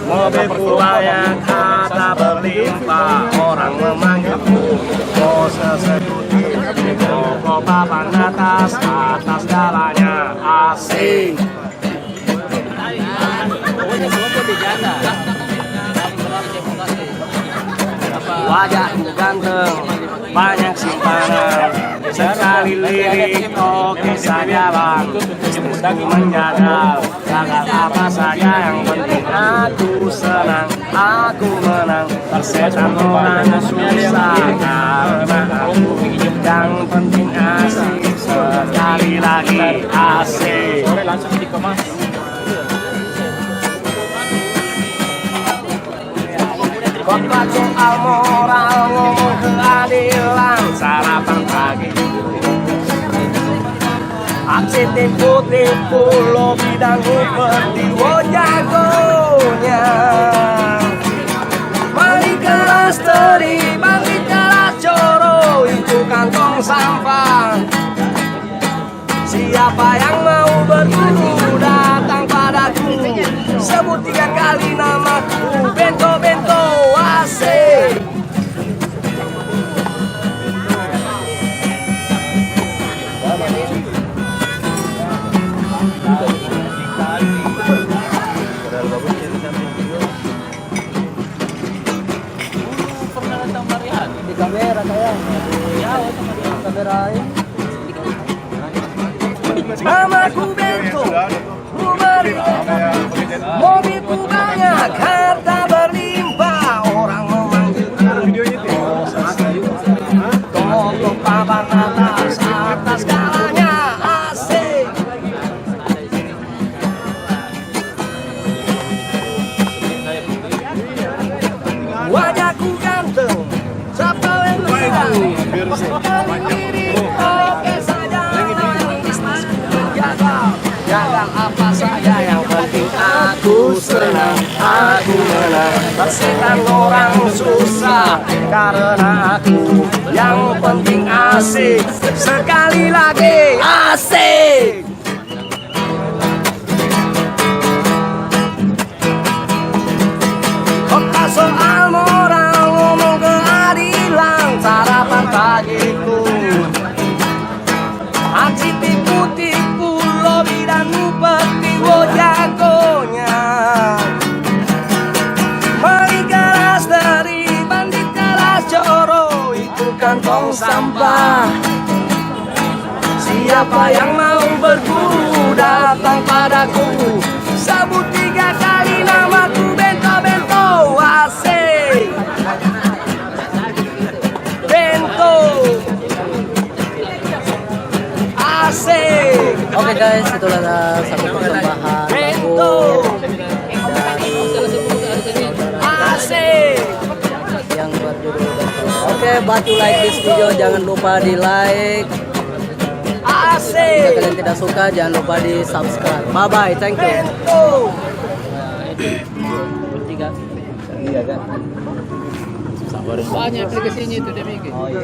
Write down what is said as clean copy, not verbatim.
Mobilku banyak, harta berlimpah, orang memanggilku bos eksekutif. Toko papan atas jalannya asing. Wajahku ganteng, banyak simpanan, sekali lirik oke saja bang. Istriku menjaga, jaga apa saja yang penting aku senang, aku menang. Persetan orang susah karena aku yang penting asik, sekali lagi asik. Langsung dikemas. Khotbah soal moral, ngomong keadilan, sarapan pagi. Aksi tipu-tipu, lobi dan upeti, jagonya. Mari keras teri, bangkit keras coro, itu kantong sampah. Siapa yang mau berguru datang padaku, sebut 3 kali namaku, bento-bento asik. Pernah datang Marian Di kamera saya. ya Kamera ini. Namaku bento, rumahku mobilku banyak, harta berlimpah, orang memanggilku toko papan atas skalanya asik. Wajahku ganteng, siapa yang bilang diri oke saja. Jaga apa saja yang penting aku senang, aku menang. Persetan orang susah karena aku yang penting asik, sekali lagi asik. Khotbah soal moral, ngomong keadilan, sarapan pagiku. Aksi tipu-tipu, lobi dan upeti, jagonya. Mari keras dari, bandit keras coro, itu kantong sampah. Siapa yang mau berguru datang padaku, sebut 3 kali namaku, bento-bento asik. Bento asik. Oke guys, itulah satu persembahan Bento asik. yang berjudul Bento. Oke, bantu like this video, jangan lupa di like. Jika Asik. kalian tidak suka, jangan lupa di subscribe. Bye bye, thank you. Bento. Iya kan? banyak aplikasinya itu demikian. Oh iya.